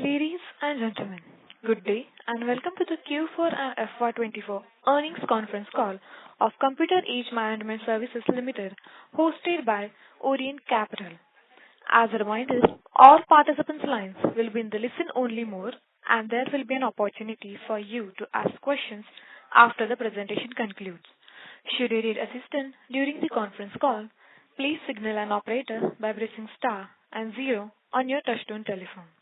Ladies and gentlemen, good day and welcome to the Q4 and FY24 earnings conference call of Computer Age Management Services Limited, hosted by Orient Capital. As a reminder, all participants' lines will be in the listen-only mode, and there will be an opportunity for you to ask questions after the presentation concludes. Should you need assistance during the conference call, please signal an operator by pressing star and 0 on your touchtone telephone.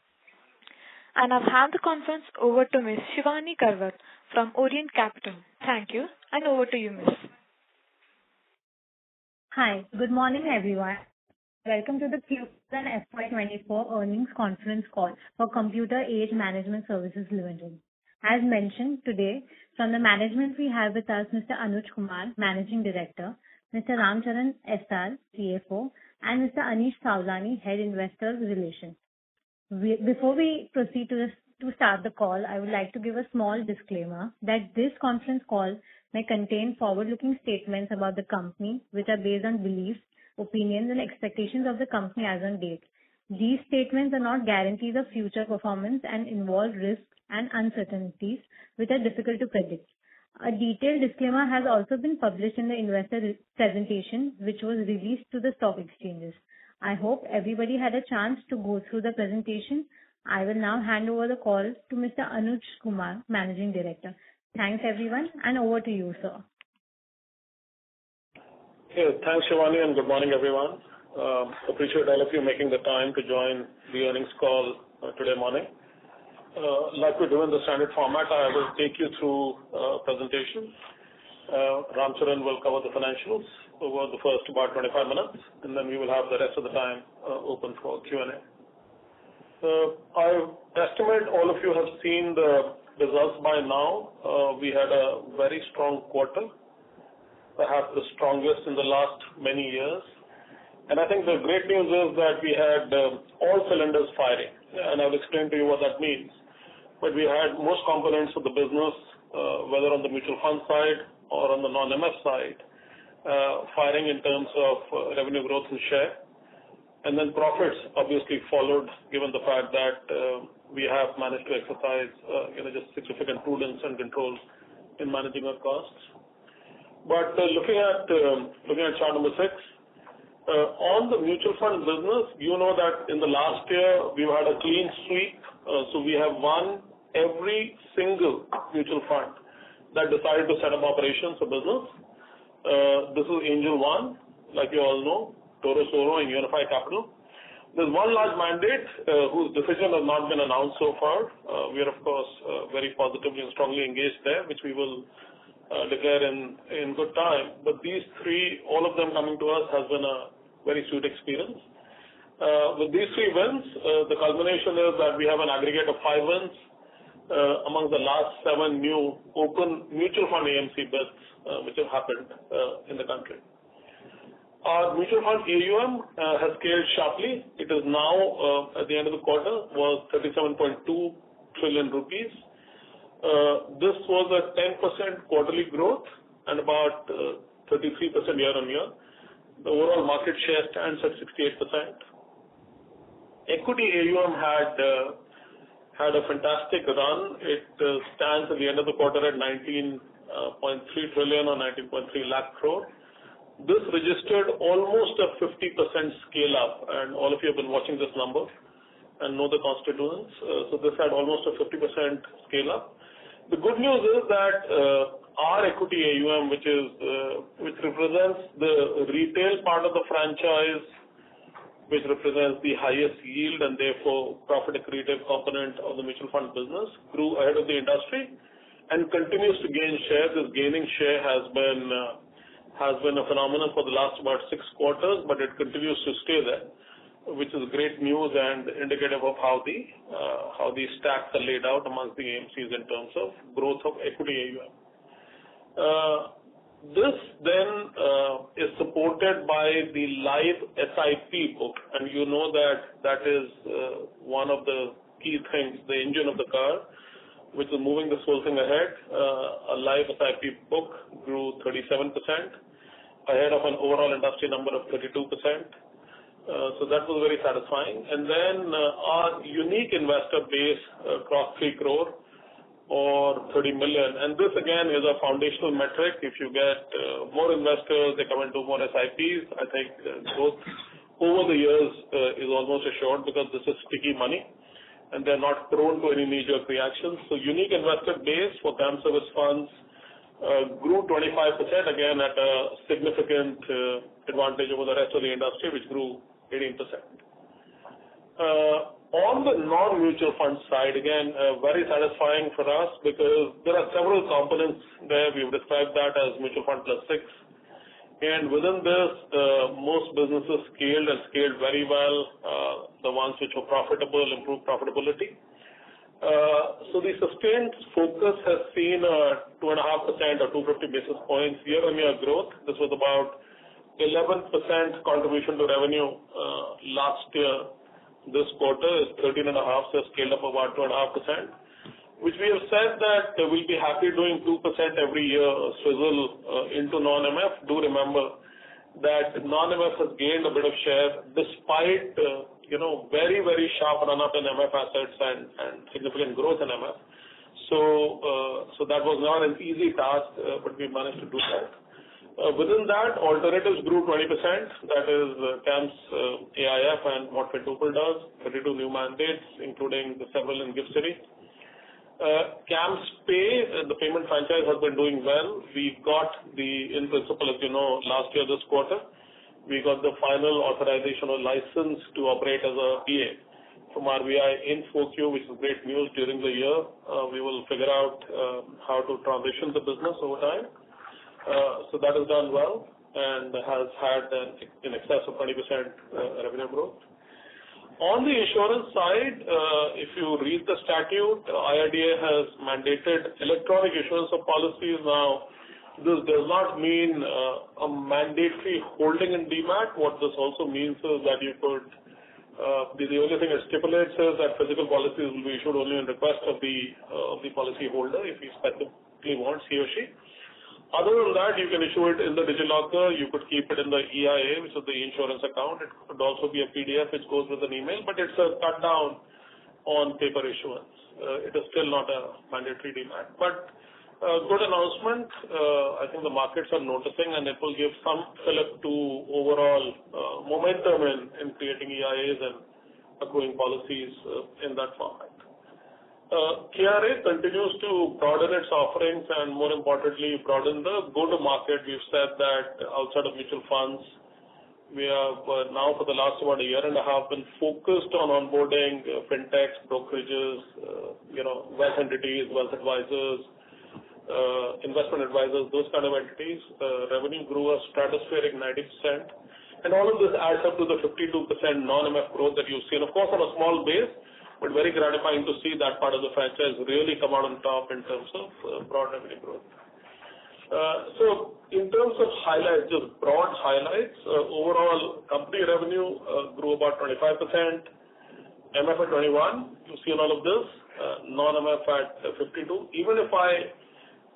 And I've handed the conference over to Ms. Shivani Karwat from Orient Capital. Thank you, and over to you, Ms. Hi, good morning, everyone. Welcome to the Q4 and FY24 earnings conference call for Computer Age Management Services Limited. As mentioned today, from the management we have with us Mr. Anuj Kumar, Managing Director, Mr. Ramcharan SR, CFO, and Mr. Anish Savlani, Head Investor Relations. Before we proceed to start the call, I would like to give a small disclaimer that this conference call may contain forward-looking statements about the company which are based on beliefs, opinions, and expectations of the company as on date. These statements are not guarantees of future performance and involve risks and uncertainties which are difficult to predict. A detailed disclaimer has also been published in the investor presentation which was released to the stock exchanges. I hope everybody had a chance to go through the presentation. I will now hand over the call to Mr. Anuj Kumar, Managing Director. Thanks everyone, and over to you, sir. Thanks, Shivani, and good morning, everyone. Appreciate all of you making the time to join the earnings call today morning. Like we do in the standard format, I will take you through presentation. Ramcharan will cover the financials over the first about 25 minutes, and then we will have the rest of the time open for Q&A. I estimate all of you have seen the results by now. We had a very strong quarter, perhaps the strongest in the last many years. And I think the great news is that we had all cylinders firing, and I'll explain to you what that means. But we had most components of the business, whether on the mutual fund side or on the non-MF side, firing in terms of revenue growth and share. And then profits obviously followed, given the fact that we have managed to exercise just significant prudence and controls in managing our costs. But looking at chart number 6, on the mutual fund business, you know that in the last year we've had a clean sweep. So we have won every single mutual fund that decided to set up operations or business. This is Angel One, like you all know, Toro Soro and Unify Capital. There's one large mandate whose decision has not been announced so far. We are, of course, very positively and strongly engaged there, which we will declare in good time. But these three, all of them coming to us, has been a very sweet experience. With these 3 wins, the culmination is that we have an aggregate of 5 wins among the last 7 new open mutual fund AMC bids which have happened in the country. Our mutual fund AUM has scaled sharply. It is now, at the end of the quarter, was 37.2 trillion rupees. This was a 10% quarterly growth and about 33% year-on-year. The overall market share stands at 68%. Equity AUM had a fantastic run. It stands at the end of the quarter at 19.3 trillion or 19.3 lakh crore. This registered almost a 50% scale up, and all of you have been watching this number and know the constituents. So this had almost a 50% scale up. The good news is that our equity AUM, which represents the retail part of the franchise, which represents the highest yield and therefore profit accretive component of the mutual fund business, grew ahead of the industry and continues to gain share. This gaining share has been a phenomenon for the last about 6 quarters, but it continues to stay there, which is great news and indicative of how the stacks are laid out amongst the AMCs in terms of growth of equity AUM. This then is supported by the live SIP book, and you know that is one of the key things, the engine of the car, which is moving this whole thing ahead. A live SIP book grew 37%, ahead of an overall industry number of 32%. So that was very satisfying. And then our unique investor base crossed 3 crore or 30 million. And this again is a foundational metric. If you get more investors, they come into more SIPs. I think growth over the years is almost assured because this is sticky money and they're not prone to any knee-jerk reactions. So unique investor base for CAM service funds grew 25%, again at a significant advantage over the rest of the industry, which grew 18%. On the non-mutual fund side, again, very satisfying for us because there are several components there. We've described that as mutual fund plus 6. And within this, most businesses scaled very well. The ones which were profitable improved profitability. So the sustained focus has seen a 2.5% or 250 basis points year-on-year growth. This was about 11% contribution to revenue last year. This quarter is 13.5%, so scaled up about 2.5%, which we have said that we'll be happy doing 2% every year swizzle into non-MF. Do remember that non-MF has gained a bit of share despite very, very sharp run-up in MF assets and significant growth in MF. So that was not an easy task, but we managed to do that. Within that, alternatives grew 20%. That is CAMS AIF and what Fintuple does, 32 new mandates, including the several in GIFT City. CAMS Pay, the payment franchise, has been doing well. We got in principle, as you know, last year this quarter, we got the final authorization or license to operate as a PA from RBI in 4Q, which is great news during the year. We will figure out how to transition the business over time. So that has done well and has had in excess of 20% revenue growth. On the insurance side, if you read the statute, IRDA has mandated electronic issuance of policies. Now, this does not mean a mandatory holding in DMAT. What this also means is that you could, the only thing it stipulates is that physical policies will be issued only in request of the policy holder if he specifically wants, he or she. Other than that, you can issue it in the DigiLocker. You could keep it in the EIA, which is the insurance account. It could also be a PDF which goes with an email, but it's a cut down on paper issuance. It is still not a mandatory DMAT. But good announcement. I think the markets are noticing, and it will give some fillip to overall momentum in creating EIAs and accruing policies in that format. KRA continues to broaden its offerings and, more importantly, broaden the go-to-market. We've said that outside of mutual funds, we have now for the last about a year and a half been focused on onboarding fintechs, brokerages, wealth entities, wealth advisors, investment advisors, those kind of entities. Revenue grew a stratospheric 90%. And all of this adds up to the 52% non-MF growth that you've seen, of course, on a small base, but very gratifying to see that part of the franchise really come out on top in terms of broad revenue growth. So in terms of highlights, just broad highlights, overall company revenue grew about 25%, MF at 21, you've seen all of this, non-MF at 52. Even if I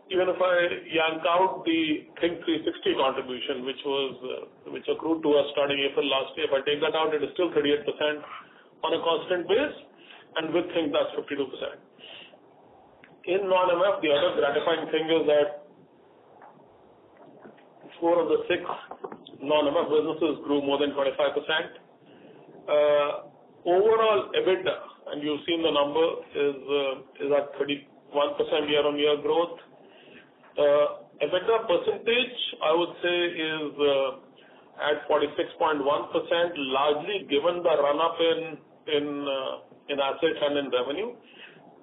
yank out the Think 360 contribution, which accrued to us starting April last year, if I take that out, it is still 38% on a constant base. And with Think, that's 52%. In non-MF, the other gratifying thing is that 4 of the 6 non-MF businesses grew more than 25%. Overall EBITDA, and you've seen the number, is at 31% year-on-year growth. EBITDA percentage, I would say, is at 46.1%, largely given the run-up in assets and in revenue.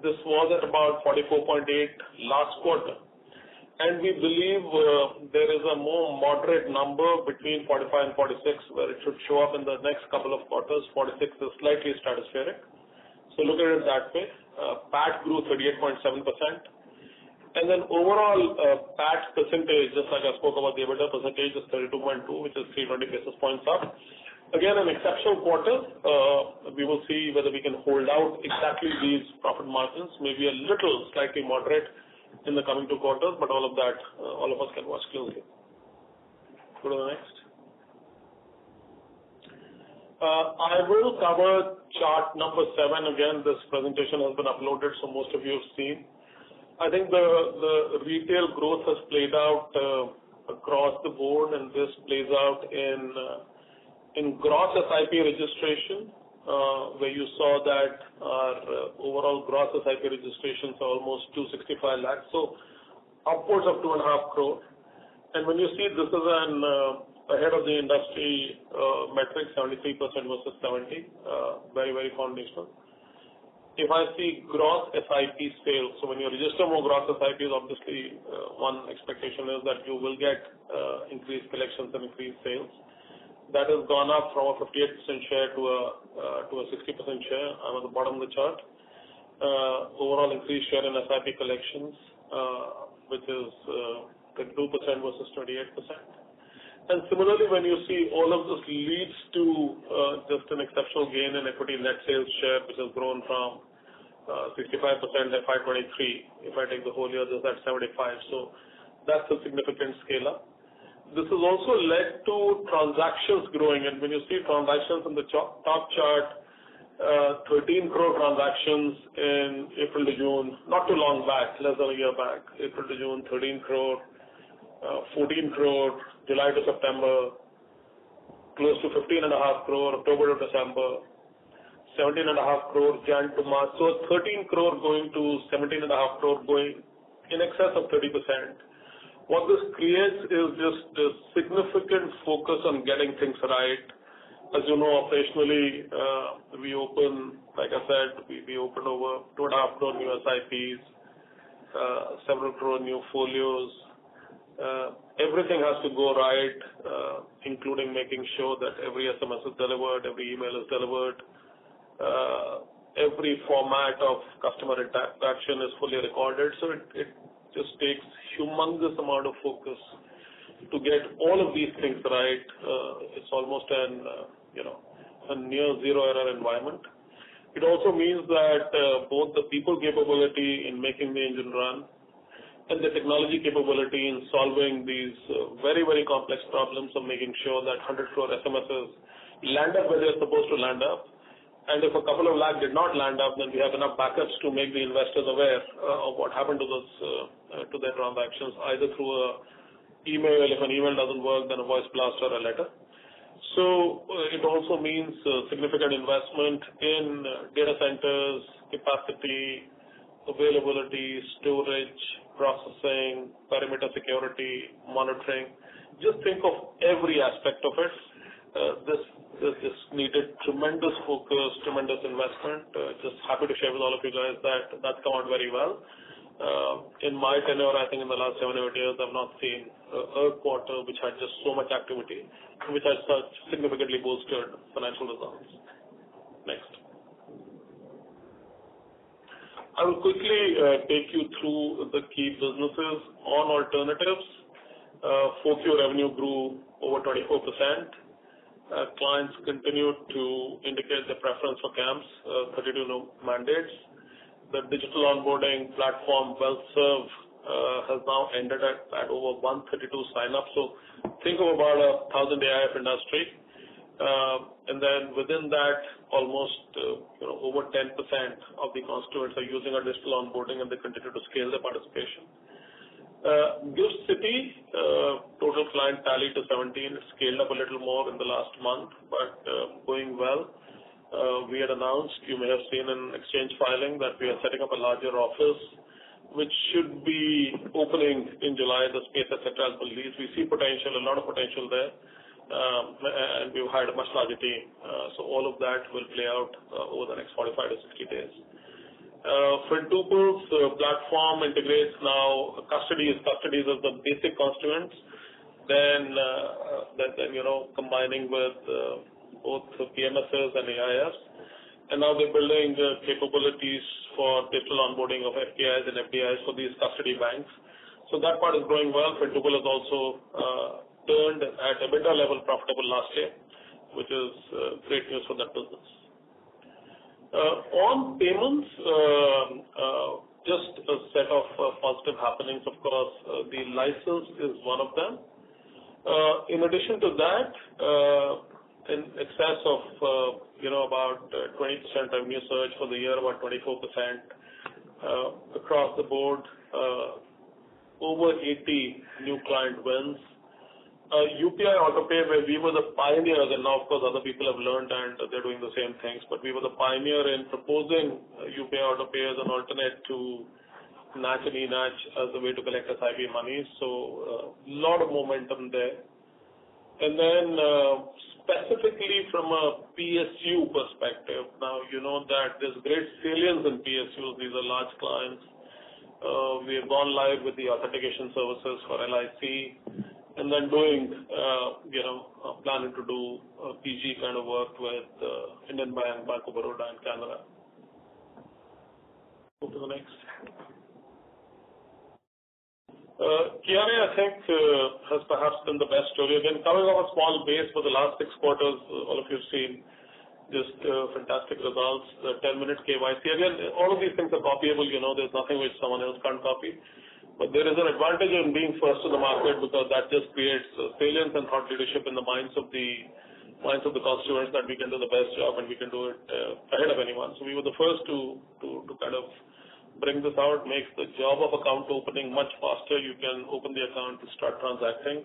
This was at about 44.8 last quarter. And we believe there is a more moderate number between 45 and 46 where it should show up in the next couple of quarters. 46 is slightly stratospheric. So look at it that way. PAT grew 38.7%. And then overall PAT percentage, just like I spoke about the EBITDA percentage, is 32.2, which is 320 basis points up. Again, an exceptional quarter. We will see whether we can hold out exactly these profit margins, maybe a little slightly moderate in the coming 2 quarters, but all of that, all of us can watch closely. Go to the next. I will cover chart number 7 again. This presentation has been uploaded, so most of you have seen. I think the retail growth has played out across the board, and this plays out in gross SIP registration, where you saw that our overall gross SIP registrations are almost 265 lakhs, so upwards of 2.5 crore. And when you see this is an ahead of the industry metric, 73% versus 70, very, very foundational. If I see gross SIP sales, so when you register more gross SIPs, obviously one expectation is that you will get increased collections and increased sales. That has gone up from a 58% share to a 60% share. I'm at the bottom of the chart. Overall increased share in SIP collections, which is 22% versus 28%. And similarly, when you see all of this leads to just an exceptional gain in equity net sales share, which has grown from 65% FY23. If I take the whole year, this is at 75. So that's a significant scale up. This has also led to transactions growing. And when you see transactions in the top chart, 13 crore transactions in April to June, not too long back, less than a year back, April to June, 13 crore, 14 crore, July to September, close to 15.5 crore, October to December, 17.5 crore, Jan to March. So 13 crore going to 17.5 crore, going in excess of 30%. What this creates is just a significant focus on getting things right. As you know, operationally, we open, like I said, we opened over 2.5 crore new SIPs, several crore new folios. Everything has to go right, including making sure that every SMS is delivered, every email is delivered, every format of customer interaction is fully recorded. So it just takes humongous amount of focus to get all of these things right. It's almost a near zero error environment. It also means that both the people capability in making the engine run and the technology capability in solving these very, very complex problems of making sure that 100 crore SMSs land up where they're supposed to land up. And if a couple of lakh did not land up, then we have enough backups to make the investors aware of what happened to those to their transactions, either through a email. If an email doesn't work, then a voice blast or a letter. So it also means significant investment in data centers, capacity, availability, storage, processing, perimeter security, monitoring. Just think of every aspect of it. This needed tremendous focus, tremendous investment. Just happy to share with all of you guys that that's come out very well. In my tenure, I think in the last 7 or 8 years, I've not seen a quarter which had just so much activity, which has such significantly boosted financial results. Next. I will quickly take you through the key businesses. On alternatives, 4Q revenue grew over 24%. Clients continue to indicate their preference for CAMS, 32 new mandates. The digital onboarding platform WealthServe has now ended at over 132 sign-ups. So think of about 1,000 AIF industry. And then within that, almost over 10% of the constituents are using our digital onboarding, and they continue to scale their participation. Gift City, total client tally to 17. It scaled up a little more in the last month, but going well. We had announced, you may have seen an exchange filing, that we are setting up a larger office, which should be opening in July. The space, etc., will lease. We see potential, a lot of potential there, and we've hired a much larger team. So all of that will play out over the next 45 to 60 days. Quintuple's platform integrates now custodies as the basic constituents, then combining with both PMSs and AIFs, and now they're building capabilities for digital onboarding of FPIs and FDIs for these custody banks. So that part is growing well. Quintuple has also turned at EBITDA level profitable last year, which is great news for that business. On payments, just a set of positive happenings. Of course, the license is one of them. In addition to that, in excess of, about 20% revenue surge for the year, about 24% across the board, over 80 new client wins. UPI AutoPay, where we were the pioneers, and now, of course, other people have learned and they're doing the same things, but we were the pioneer in proposing UPI AutoPay as an alternate to NACH and eNACH as a way to collect SIP money. So a lot of momentum there. And then specifically from a PSU perspective, now you know that there's great salience in PSUs. These are large clients. We have gone live with the authentication services for LIC. And then planning to do PG kind of work with Indian Bank, Bank of Baroda, and Canada. Go to the next. KRA, I think, has perhaps been the best story. Again, coming off a small base for the last 6 quarters, all of you have seen just fantastic results. The 10-minute KYC. Again, all of these things are copyable. There's nothing which someone else can't copy. But there is an advantage in being first in the market because that just creates salience and thought leadership in the minds of the constituents that we can do the best job and we can do it ahead of anyone. So we were the first to kind of bring this out, makes the job of account opening much faster. You can open the account to start transacting,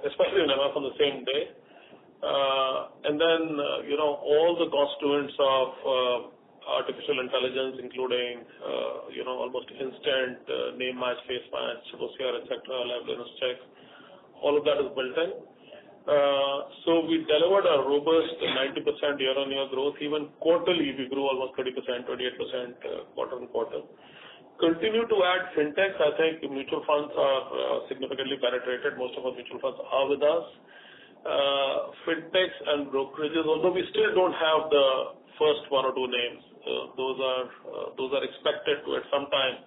especially in MF on the same day. And then, all the constituents of artificial intelligence, including, almost instant name match, face match, OCR, etc., liveliness checks, all of that is built in. So we delivered a robust 90% year-on-year growth. Even quarterly, we grew almost 30%, 28% quarter-on-quarter. Continue to add fintechs. I think mutual funds are significantly penetrated. Most of our mutual funds are with us. Fintechs and brokerages, although we still don't have the first 1 or 2 names. Those are expected to at some time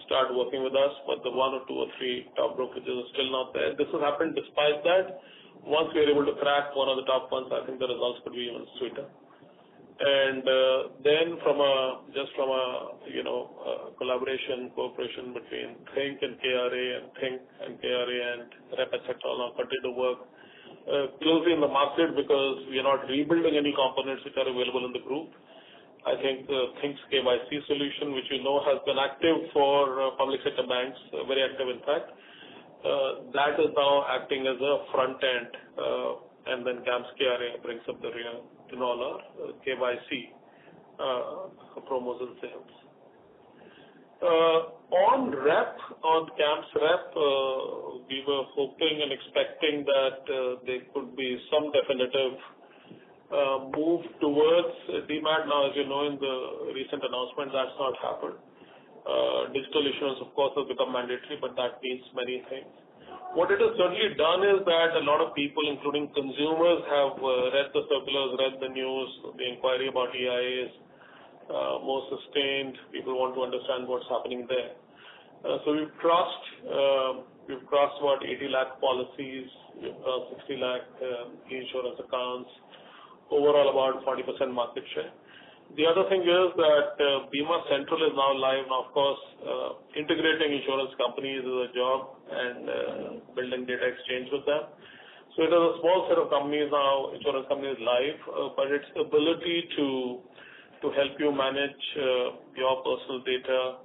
start working with us, but the 1 or 2 or 3 top brokerages are still not there. This has happened despite that. Once we are able to crack one of the top ones, I think the results could be even sweeter. And then from a collaboration, cooperation between Think and KRA and Think and KRA and Rep, etc., now continue to work closely in the market because we are not rebuilding any components which are available in the group. I think the Think's KYC solution, which has been active for public sector banks, very active in fact, that is now acting as a front end, and then CAMS KRA brings up the rear in all our KYC promos and sales. On CAMS Rep, we were hoping and expecting that there could be some definitive move towards DMAT. Now, as you know, in the recent announcement, that's not happened. Digital issuance, of course, has become mandatory, but that means many things. What it has certainly done is that a lot of people, including consumers, have read the circulars, read the news, the inquiry about EIAs, more sustained. People want to understand what's happening there. So we've crossed about 80 lakh policies, we've crossed 60 lakh insurance accounts, overall about 40% market share. The other thing is that Bima Central is now live. Now, of course, integrating insurance companies is a job and building data exchange with them. So it is a small set of companies now, insurance companies live, but its ability to help you manage your personal data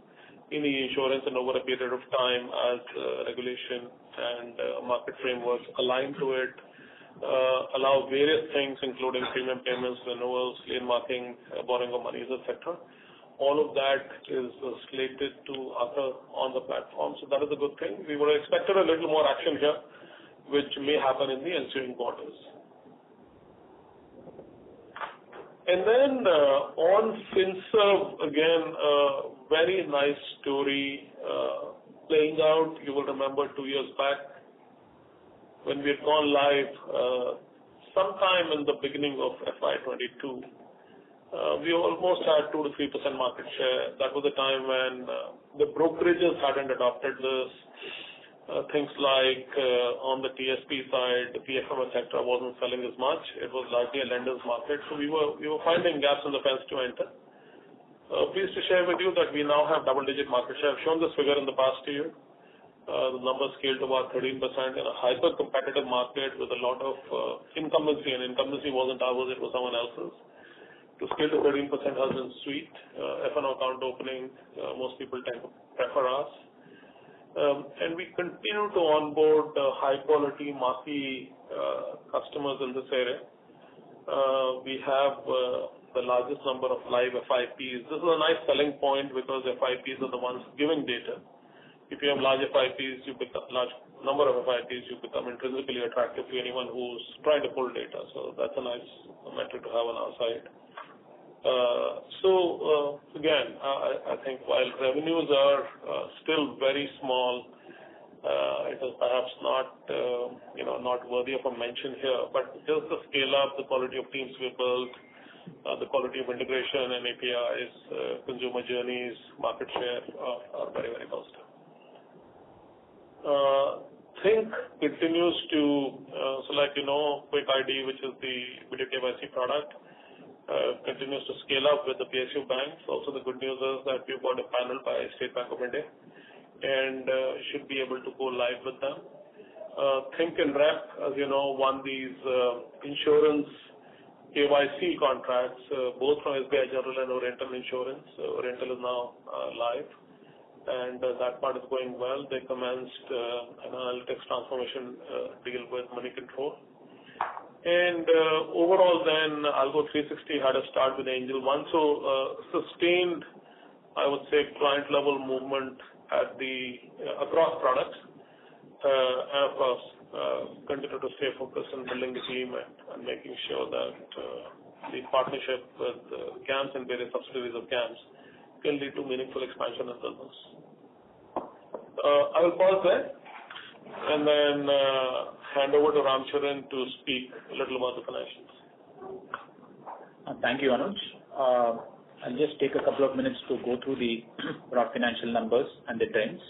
in the insurance and over a period of time as regulation and market frameworks align to it, allow various things, including premium payments, renewals, lane marking, borrowing of monies, etc. All of that is slated to occur on the platform. So that is a good thing. We would have expected a little more action here, which may happen in the ensuing quarters. And then on FinServ, again, very nice story playing out. You will remember 2 years back when we had gone live sometime in the beginning of FY22. We almost had 2 to 3% market share. That was the time when the brokerages hadn't adopted this. Things like on the TSP side, the PFM, etc., wasn't selling as much. It was largely a lender's market. So we were finding gaps in the fence to enter. Pleased to share with you that we now have double-digit market share. I've shown this figure in the past year. The numbers scaled to about 13% in a hyper-competitive market with a lot of incumbency, and incumbency wasn't ours, it was someone else's. To scale to 13% has been sweet. F&O account opening, most people tend to prefer us. And we continue to onboard high-quality, marquee customers in this area. We have the largest number of live FIPs. This is a nice selling point because FIPs are the ones giving data. If you have large FIPs, large number of FIPs, you become intrinsically attractive to anyone who's trying to pull data. So that's a nice metric to have on our side. Again, I think while revenues are still very small, it is perhaps not worthy of a mention here, but just the scale up, the quality of teams we built, the quality of integration and APIs, consumer journeys, market share are very, very positive. Think continues to, Quick ID, which is the video KYC product, continues to scale up with the PSU banks. Also, the good news is that we've got a panel by State Bank of India and should be able to go live with them. Think and Rep, as you know, won these insurance KYC contracts, both from SBI General and Oriental Insurance. Oriental is now live, and that part is going well. They commenced an analytics transformation deal with Money Control. And overall then, Algo 360 had a start with Angel One. So sustained, I would say, client level movement at across products, and of course, continue to stay focused on building the team and making sure that the partnership with CAMS and various subsidiaries of CAMS can lead to meaningful expansion in business. I will pause there and then hand over to Ramcharan to speak a little about the financials. Thank you, Anuj. I'll just take a couple of minutes to go through the broad financial numbers and the trends.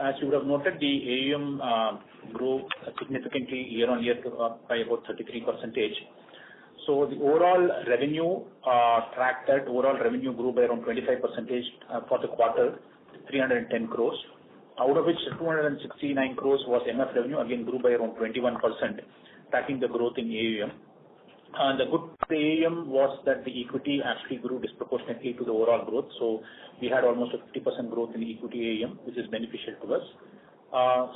As you would have noted, the AUM grew significantly year on year by about 33%. So the overall revenue tracked that. Overall revenue grew by around 25% for the quarter, 310 crores. Out of which 269 crores was MF revenue, again grew by around 21%, tracking the growth in AUM. And the good AUM was that the equity actually grew disproportionately to the overall growth. So we had almost a 50% growth in equity AUM, which is beneficial to us.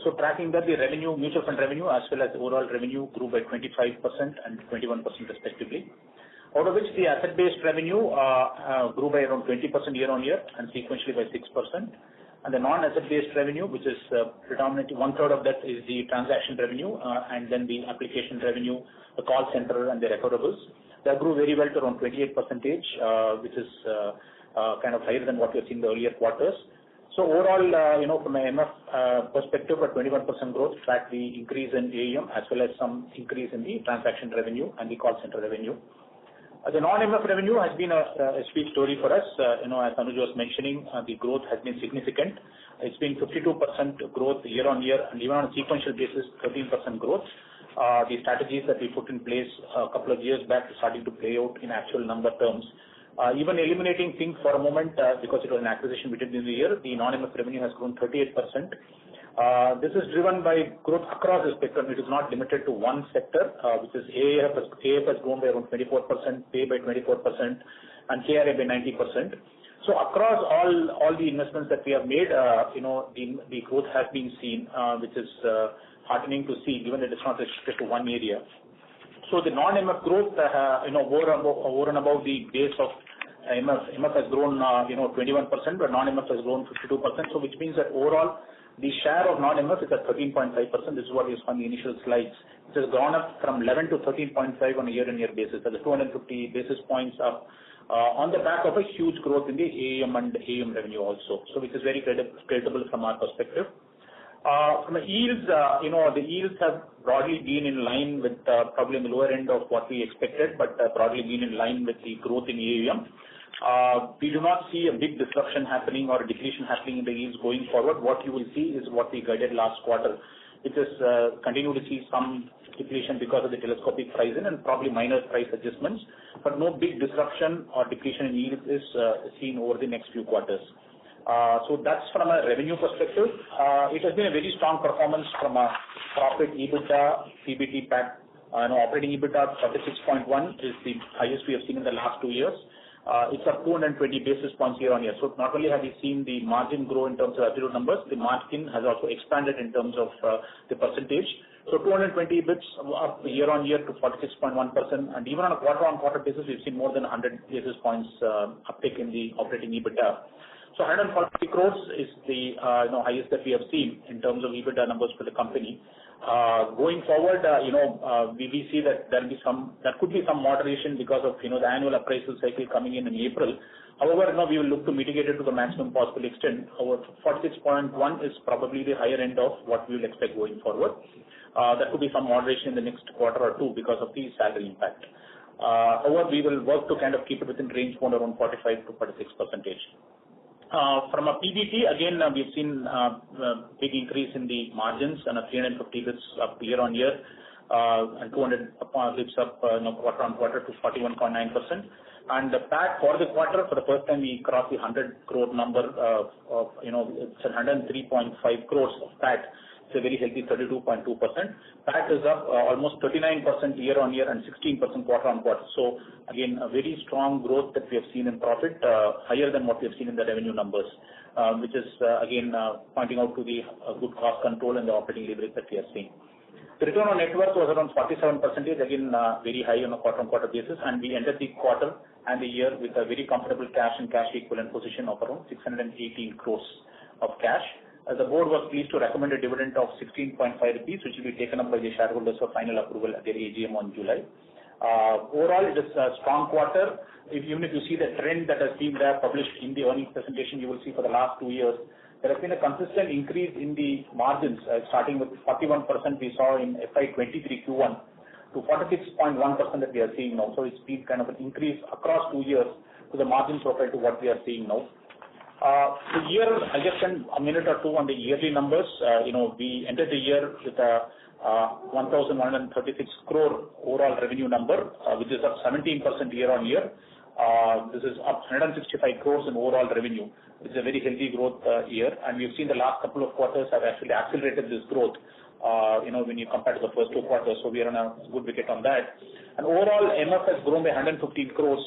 So tracking that, the revenue, mutual fund revenue as well as the overall revenue grew by 25% and 21% respectively. Out of which the asset-based revenue grew by around 20% year on year and sequentially by 6%. And the non-asset-based revenue, which is predominantly one-third of that is the transaction revenue, and then the application revenue, the call center and the recoverables. That grew very well to around 28%, which is kind of higher than what we have seen in the earlier quarters. So overall, from an MF perspective, a 21% growth tracked the increase in AUM as well as some increase in the transaction revenue and the call center revenue. The non-MF revenue has been a sweet story for us. As Anuj was mentioning, the growth has been significant. It's been 52% growth year on year, and even on a sequential basis, 13% growth. The strategies that we put in place a couple of years back are starting to play out in actual number terms. Even eliminating Think for a moment, because it was an acquisition we did in the year, the non-MF revenue has grown 38%. This is driven by growth across the spectrum. It is not limited to one sector, which is AIF has grown by around 24%, Pay by 24%, and KRA by 90%. So across all the investments that we have made, the growth has been seen, which is heartening to see, given that it's not restricted to one area. So the non-MF growth, over and above the base of MF has grown, 21%, but non-MF has grown 52%. So which means that overall, the share of non-MF is at 13.5%. This is what is on the initial slides. It has gone up from 11 to 13.5 on a year-on-year basis. That's 250 basis points up on the back of a huge growth in the AUM and AUM revenue also. So which is very creditable from our perspective. From the yields, the yields have broadly been in line with probably on the lower end of what we expected, but broadly been in line with the growth in AUM. We do not see a big disruption happening or a depletion happening in the yields going forward. What you will see is what we guided last quarter, which is continue to see some depletion because of the telescopic pricing and probably minor price adjustments, but no big disruption or depletion in yields is seen over the next few quarters. So that's from a revenue perspective. It has been a very strong performance from a profit, EBITDA, PBT, PAT. Operating EBITDA 36.1 is the highest we have seen in the last 2 years. It's up 220 basis points year-on-year. So not only have we seen the margin grow in terms of absolute numbers, the margin has also expanded in terms of the percentage. So 220 bits up year-on-year to 46.1%, and even on a quarter-on-quarter basis, we've seen more than 100 basis points uptick in the operating EBITDA. So 140 crores is the highest that we have seen in terms of EBITDA numbers for the company. Going forward, we see that there could be some moderation because of the annual appraisal cycle coming in April. However, we will look to mitigate it to the maximum possible extent. Our 46.1 is probably the higher end of what we will expect going forward. There could be some moderation in the next quarter or two because of the salary impact. However, we will work to kind of keep it within range bound around 45 to 46%. From a PBT, again, we've seen big increase in the margins and a 350 bits up year-on-year, and 200 bits up quarter-on-quarter to 41.9%. And the PAT for the quarter, for the first time, we crossed the 100 crore number it's 103.5 crores of PAT. It's a very healthy 32.2%. PAT is up almost 39% year-on-year and 16% quarter-on-quarter. So again, a very strong growth that we have seen in profit, higher than what we have seen in the revenue numbers, which is again pointing out to the good cost control and the operating leverage that we are seeing. The return on net worth was around 47%, again very high on a quarter-on-quarter basis, and we ended the quarter and the year with a very comfortable cash and cash equivalent position of around 618 crores of cash. The board was pleased to recommend a dividend of 16.5 rupees, which will be taken up by the shareholders for final approval at their AGM on July. Overall, it is a strong quarter. Even if you see the trend that has been there published in the earnings presentation, you will see for the last 2 years, there has been a consistent increase in the margins, starting with 41% we saw in FY23 Q1 to 46.1% that we are seeing now. So it's been kind of an increase across 2 years to the margin profile to what we are seeing now. The year, I'll just spend a minute or two on the yearly numbers. We entered the year with a 1,136 crore overall revenue number, which is up 17% year-on-year. This is up 165 crores in overall revenue, which is a very healthy growth year. And we've seen the last couple of quarters have actually accelerated this growth, when you compare to the first 2 quarters. So we are on a good wicket on that. And overall, MF has grown by 115 crores,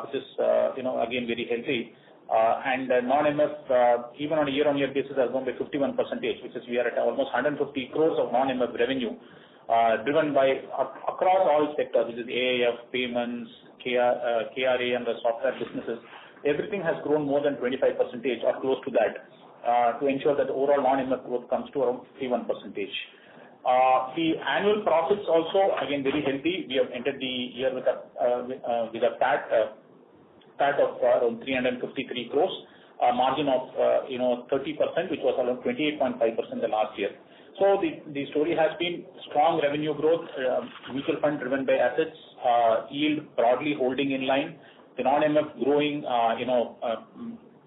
which is, again, very healthy. And non-MF, even on a year-on-year basis, has grown by 51%, which is we are at almost 150 crores of non-MF revenue, driven by across all sectors, which is AIF, payments, KRA, and the software businesses. Everything has grown more than 25% or close to that, to ensure that the overall non-MF growth comes to around 51%. The annual profits also, again, very healthy. We have entered the year with a PAT of around 353 crores, a margin of 30%, which was around 28.5% the last year. So the story has been strong revenue growth, mutual fund driven by assets, yield broadly holding in line, the non-MF growing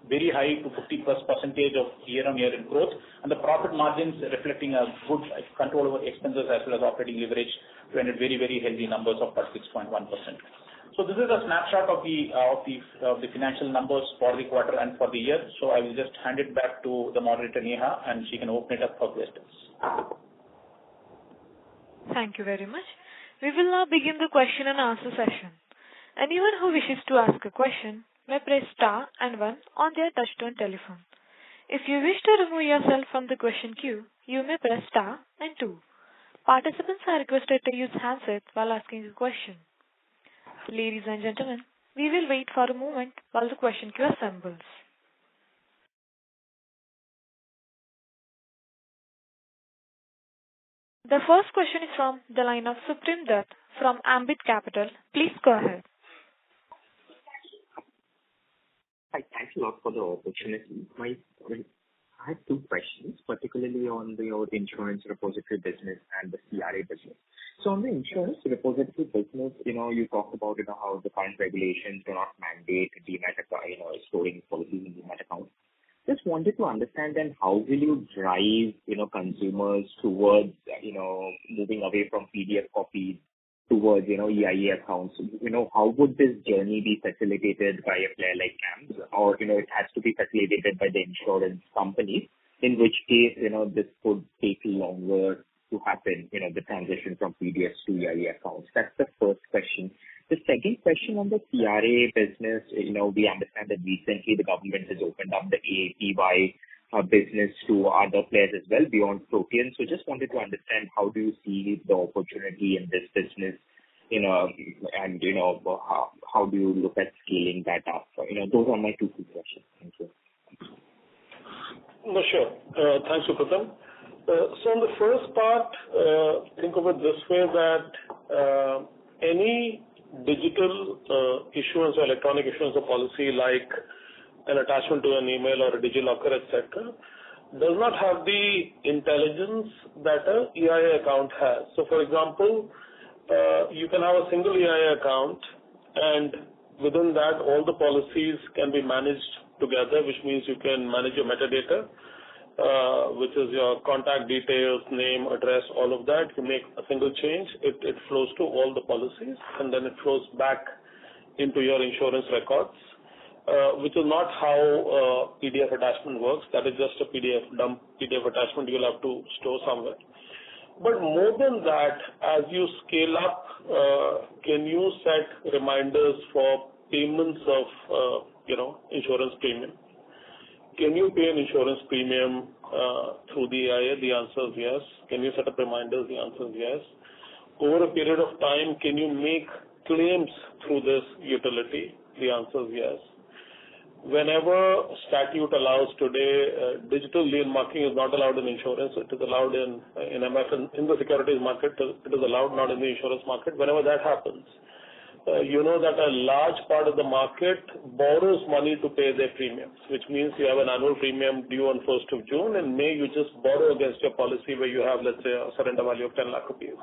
very high to 50+% of year-on-year in growth, and the profit margins reflecting a good control over expenses as well as operating leverage to end at very, very healthy numbers of 6.1%. So this is a snapshot of the financial numbers for the quarter and for the year. So I will just hand it back to the moderator Neha, and she can open it up for questions. Thank you very much. We will now begin the question and answer session. Anyone who wishes to ask a question may press star and 1 on their touchtone telephone. If you wish to remove yourself from the question queue, you may press star and 2. Participants are requested to use handsets while asking a question. Ladies and gentlemen, we will wait for a moment while the question queue assembles. The first question is from the line of Supreme Dutt from Ambit Capital. Please go ahead. Hi, thanks a lot for the opportunity. I have 2 questions, particularly on the insurance repository business and the CRA business. So on the insurance repository business, you talked about how the current regulations do not mandate demat account, storing policies in demat accounts. Just wanted to understand then how will you drive consumers towards moving away from PDF copies towards, EIA accounts, how would this journey be facilitated by a player like CAMS, or, it has to be facilitated by the insurance companies, in which case, this could take longer to happen, the transition from PDS to EIA accounts? That's the first question. The second question on the CRA business, we understand that recently the government has opened up the APY business to other players as well beyond Protean. So just wanted to understand, how do you see the opportunity in this business, and how do you look at scaling that up? Those are my two key questions. Thank you. No, sure. Thanks, Supratim. So on the first part, think of it this way, that any digital issuance or electronic issuance of policy, like an attachment to an email or a DigiLocker, etc., does not have the intelligence that a EIA account has. So, for example, you can have a single EIA account, and within that, all the policies can be managed together, which means you can manage your metadata, which is your contact details, name, address, all of that. You make a single change, it flows to all the policies, and then it flows back into your insurance records, which is not how PDF attachment works. That is just a dump PDF attachment you'll have to store somewhere. But more than that, as you scale up, can you set reminders for payments of, insurance premium? Can you pay an insurance premium through the EIA? The answer is yes. Can you set up reminders? The answer is yes. Over a period of time, can you make claims through this utility? The answer is yes. Whenever statute allows today, digital lien marking is not allowed in insurance. It is allowed in MF, in the securities market. It is allowed, not in the insurance market. Whenever that happens, you know that a large part of the market borrows money to pay their premiums, which means you have an annual premium due on 1st of June. In May, you just borrow against your policy where you have, let's say, a surrender value of 10 lakh rupees.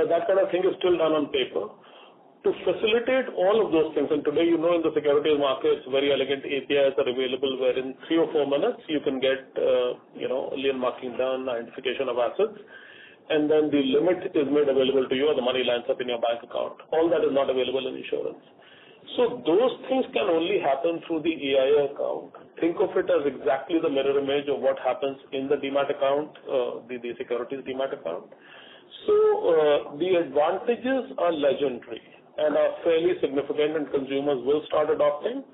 That kind of thing is still done on paper. To facilitate all of those things, and today, in the securities markets, very elegant APIs are available where in 3 or 4 minutes you can get, lien marking done, identification of assets, and then the limit is made available to you or the money lands up in your bank account. All that is not available in insurance. So those things can only happen through the EIA account. Think of it as exactly the mirror image of what happens in the demat account, the securities demat account. So the advantages are legendary and are fairly significant, and consumers will start adopting.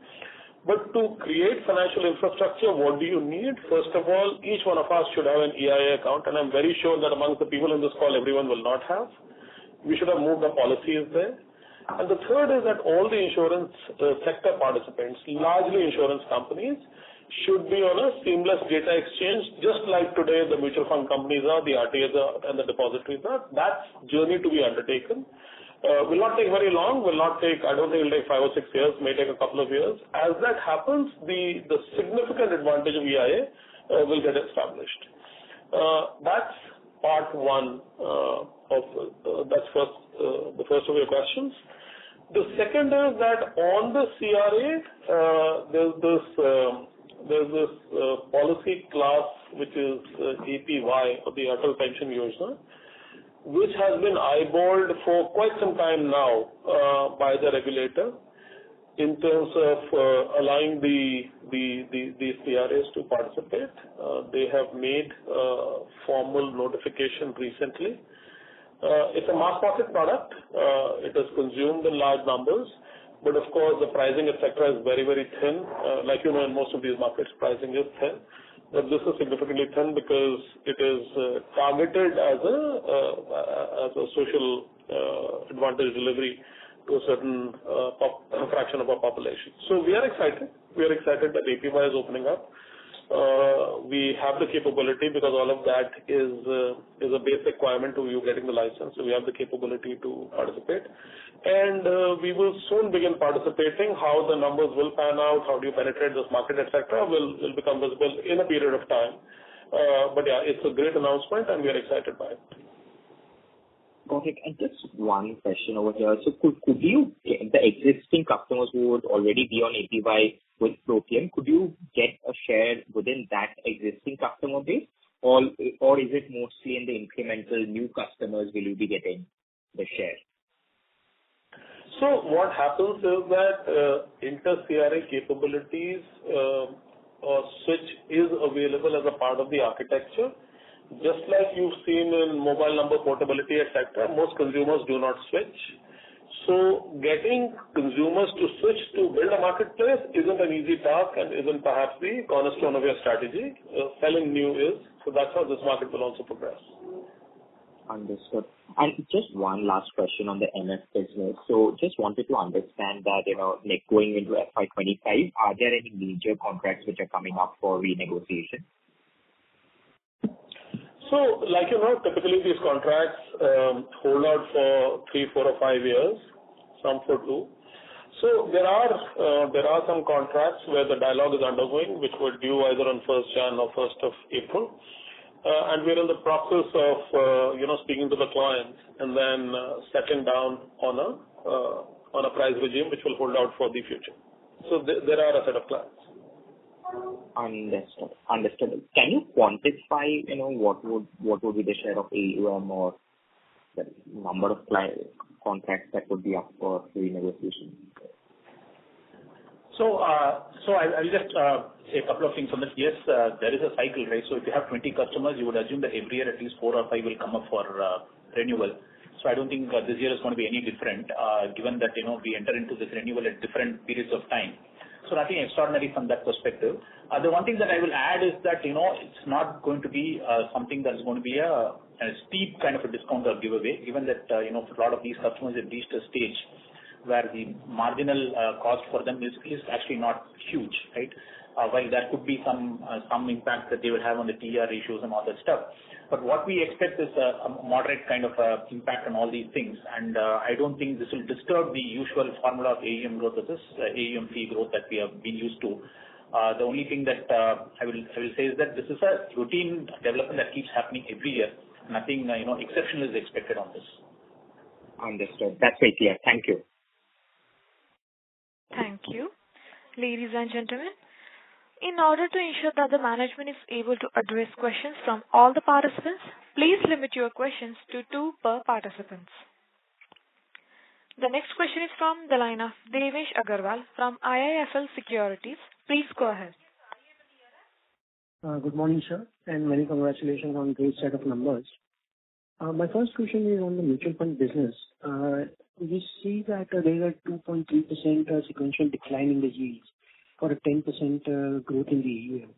But to create financial infrastructure, what do you need? First of all, each one of us should have an EIA account, and I'm very sure that amongst the people in this call, everyone will not have. We should have moved the policies there. And the third is that all the insurance sector participants, largely insurance companies, should be on a seamless data exchange, just like today the mutual fund companies are, the RTAs are, and the depositories are. That's journey to be undertaken. Will not take very long, I don't think it will take 5 or 6 years, may take a couple of years. As that happens, the significant advantage of EIA will get established. That's part one that's the first of your questions. The second is that on the CRA, there's this policy class which is APY, or the Atal Pension Yojana, which has been eyeballed for quite some time now by the regulator in terms of allowing the CRAs to participate. They have made formal notification recently. It's a mass market product. It is consumed in large numbers, but of course the pricing, etc., is very, very thin. Like in most of these markets, pricing is thin. But this is significantly thin because it is targeted as a social advantage delivery to a certain fraction of our population. So we are excited. We are excited that APY is opening up. We have the capability, because all of that is a base requirement to you getting the license. So we have the capability to participate. And we will soon begin participating. How the numbers will pan out, how do you penetrate this market, etc., will become visible in a period of time. But yeah, it's a great announcement and we are excited by it. Got it. And just one question over here. So could you, the existing customers who would already be on APY with Protean, could you get a share within that existing customer base? Or is it mostly in the incremental new customers will you be getting the share? So what happens is that inter-CRA capabilities or switch is available as a part of the architecture. Just like you've seen in mobile number portability, etc., most consumers do not switch. So getting consumers to switch to build a marketplace isn't an easy task and isn't perhaps the cornerstone of your strategy. Selling new is. So that's how this market will also progress. Understood. And just one last question on the MF business. So just wanted to understand that, like going into FY25, are there any major contracts which are coming up for renegotiation? So, like typically these contracts hold out for 3, 4, or 5 years, some for 2. So there are some contracts where the dialogue is undergoing, which were due either on 1st Jan or 1st of April. And we're in the process of, speaking to the clients and then settling down on a price regime which will hold out for the future. So there are a set of clients. Understood. Can you quantify, what would be the share of AUM or the number of contracts that would be up for renegotiation? So I will just say a couple of things on this. Yes, there is a cycle, right? So if you have 20 customers, you would assume that every year at least 4 or 5 will come up for renewal. So I don't think this year is going to be any different, given that, we enter into this renewal at different periods of time. So nothing extraordinary from that perspective. The one thing that I will add is that, it's not going to be something that is going to be a steep kind of a discount or giveaway, given that, a lot of these customers have reached a stage where the marginal cost for them is actually not huge, right? While there could be some impact that they will have on the TR ratios and all that stuff. But what we expect is a moderate kind of impact on all these things, and I don't think this will disturb the usual formula of AUM growth versus AUM fee growth that we have been used to. The only thing that I will say is that this is a routine development that keeps happening every year. Nothing exceptional is expected on this. Understood. That's very clear. Thank you. Thank you. Ladies and gentlemen, in order to ensure that the management is able to address questions from all the participants, please limit your questions to 2 per participant. The next question is from the line of Devesh Agarwal from IIFL Securities. Please go ahead. Good morning, sir, and many congratulations on great set of numbers. My first question is on the mutual fund business. We see that there is a 2.3% sequential decline in the yields for a 10% growth in the AUM.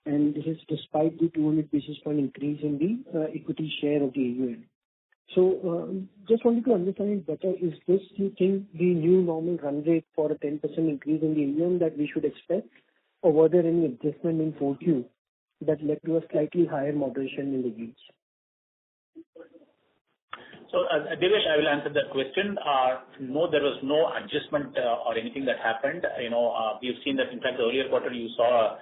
And this is despite the 200 basis point increase in the equity share of the AUM. So just wanted to understand better, is this, you think, the new normal run rate for a 10% increase in the AUM that we should expect? Or were there any adjustment in 4Q that led to a slightly higher moderation in the yields? So, Devesh, I will answer that question. No, there was no adjustment or anything that happened. We have seen that, in fact, the earlier quarter you saw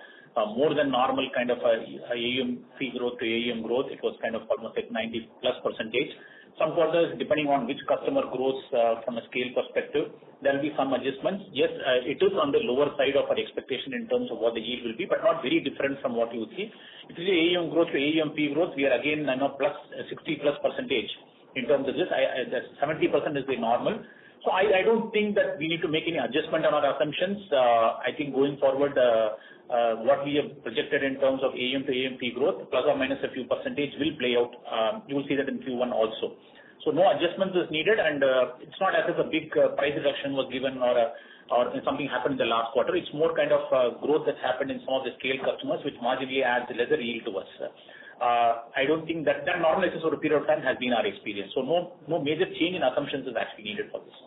more than normal kind of AUM fee growth to AUM growth. It was kind of almost like 90+%. Some quarters, depending on which customer grows from a scale perspective, there will be some adjustments. Yes, it is on the lower side of our expectation in terms of what the yield will be, but not very different from what you would see. If you see AUM growth to AUM fee growth, we are again plus 60+%. In terms of this, 70% is the normal. So I don't think that we need to make any adjustment on our assumptions. I think going forward, what we have projected in terms of AUM to AUM fee growth, plus or minus a few percentage, will play out. You will see that in Q1 also. So no adjustments is needed, and it's not as if a big price reduction was given or something happened in the last quarter. It's more kind of growth that's happened in some of the scale customers, which marginally adds lesser yield to us. I don't think that normalizes over a period of time has been our experience. So no major change in assumptions is actually needed for this.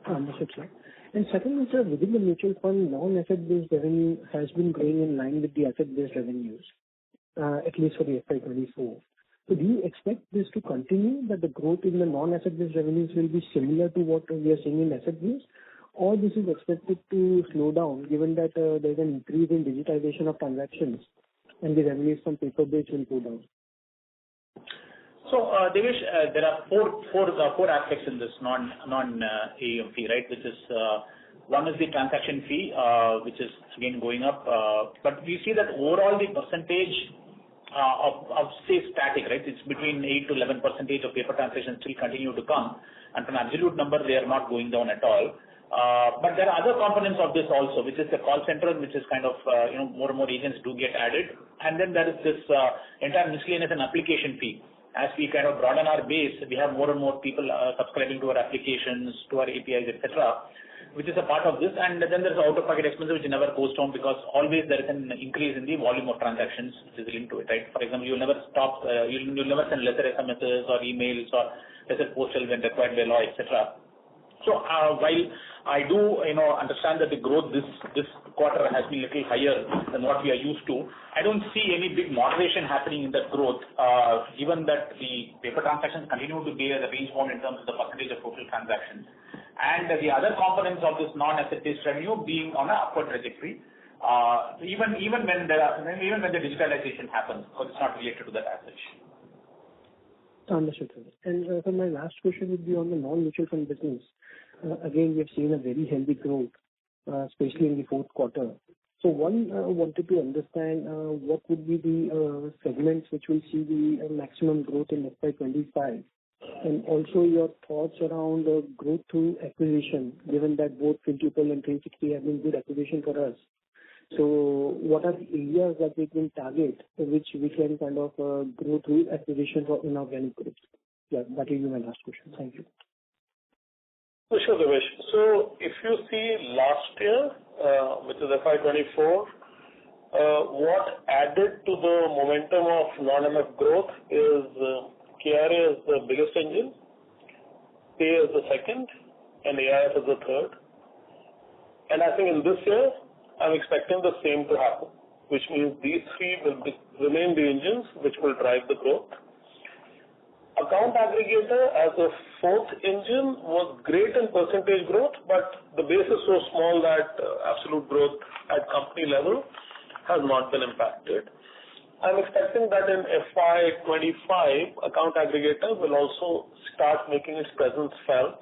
Understood, sir. And secondly, sir, within the mutual fund, non-asset-based revenue has been growing in line with the asset-based revenues, at least for the FY24. So do you expect this to continue, that the growth in the non-asset-based revenues will be similar to what we are seeing in asset-based, or this is expected to slow down given that there's an increase in digitization of transactions and the revenues from paper-based will go down? So, Devesh, there are four aspects in this non-AUM fee, right? Which is one is the transaction fee, which is again going up. But we see that overall the percentage of say static, right? It's between 8 to 11% of paper transactions still continue to come, and from absolute number, they are not going down at all. But there are other components of this also, which is the call center, which is kind of, more and more agents do get added. And then there is this entire miscellaneous and application fee. As we kind of broaden our base, we have more and more people subscribing to our applications, to our APIs, etc., which is a part of this. And then there's out-of-pocket expenses, which never goes down because always there is an increase in the volume of transactions which is linked to it, right? For example, you'll never stop, you'll never send lesser SMSs or emails or lesser postal when required by law, etc. So while I do, understand that the growth this quarter has been a little higher than what we are used to, I don't see any big moderation happening in that growth, given that the paper transactions continue to be at a range bound in terms of the percentage of total transactions, and the other components of this non-asset-based revenue being on an upward trajectory, even when the digitalization happens, because it's not related to that as such. Understood, sir. And so my last question would be on the non-mutual fund business. Again, we have seen a very healthy growth, especially in the fourth quarter. So one, wanted to understand what would be the segments which will see the maximum growth in FY25, and also your thoughts around growth through acquisition, given that both Fintuple and 360 have been good acquisition for us. So what are the areas that we can target which we can kind of grow through acquisition or inorganic growth? Yeah, that will be my last question. Thank you. Sure, Devesh. So if you see last year, which is FY24, what added to the momentum of non-MF growth is KRA is the biggest engine, Pay is the second, and AIF is the third. And I think in this year, I'm expecting the same to happen, which means these three will remain the engines which will drive the growth. Account aggregator as a fourth engine was great in percentage growth, but the base is so small that absolute growth at company level has not been impacted. I'm expecting that in FY25, account aggregator will also start making its presence felt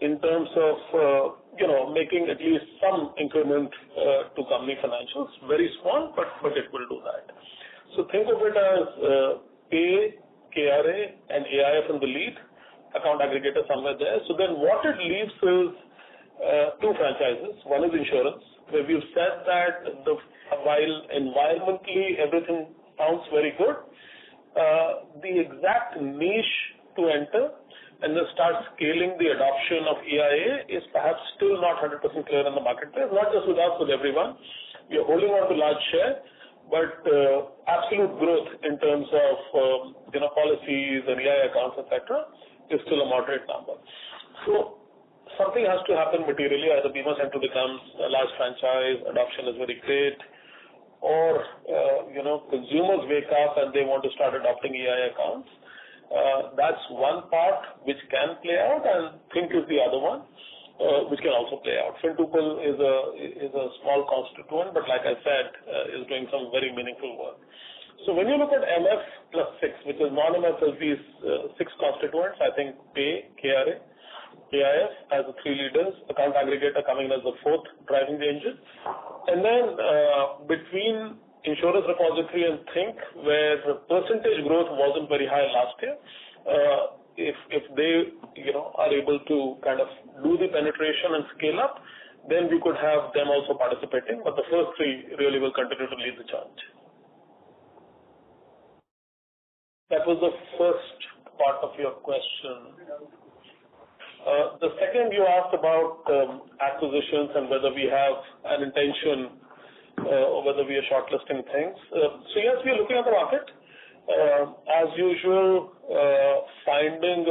in terms of, making at least some increment to company financials. Very small, but it will do that. So think of it as Pay, KRA, and AIF in the lead, account aggregator somewhere there. So then what it leaves is two franchises. One is insurance, where we've said that while environmentally everything sounds very good, the exact niche to enter and then start scaling the adoption of EIA is perhaps still not 100% clear in the marketplace, not just with us, with everyone. We are holding on to large share, but absolute growth in terms of policies and EIA accounts, etc., is still a moderate number. So something has to happen materially. Either Bima Central becomes a large franchise, adoption is very great, or consumers wake up and they want to start adopting EIA accounts. That's one part which can play out, and Think is the other one, which can also play out. Fintuple is a small constituent, but like I said, is doing some very meaningful work. So when you look at MF plus 6, which is non-MF as these 6 constituents, I think Pay, KRA, AIF as the 3 leaders, account aggregator coming as the 4th, driving the engine. And then between insurance repository and Think, where the percentage growth wasn't very high last year, if they are able to kind of do the penetration and scale up, then we could have them also participating. But the first 3 really will continue to lead the charge. That was the first part of your question. The second, you asked about acquisitions and whether we have an intention or whether we are shortlisting things. So yes, we are looking at the market. As usual, finding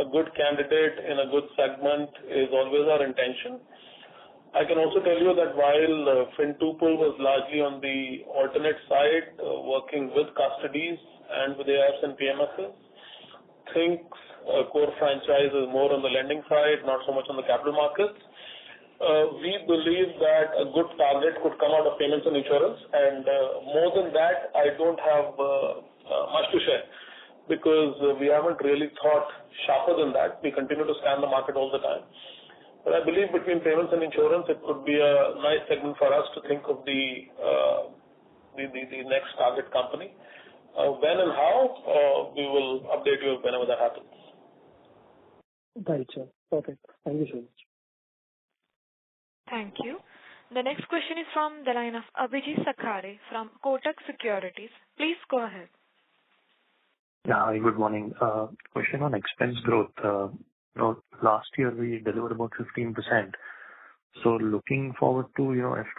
a good candidate in a good segment is always our intention. I can also tell you that while Fintuple was largely on the alternate side, working with custodies and with AIFs and PMSs, Think's core franchise is more on the lending side, not so much on the capital markets. We believe that a good target could come out of payments and insurance, and more than that, I don't have much to share, because we haven't really thought sharper than that. We continue to scan the market all the time. But I believe between payments and insurance, it could be a nice segment for us to think of the next target company. When and how, we will update you whenever that happens. Right, sir. Perfect. Thank you so much. Thank you. The next question is from the line of Abhijit Sakhare from Kotak Securities. Please go ahead. Yeah. Hi, good morning. Question on expense growth. Last year we delivered about 15%. So looking forward to,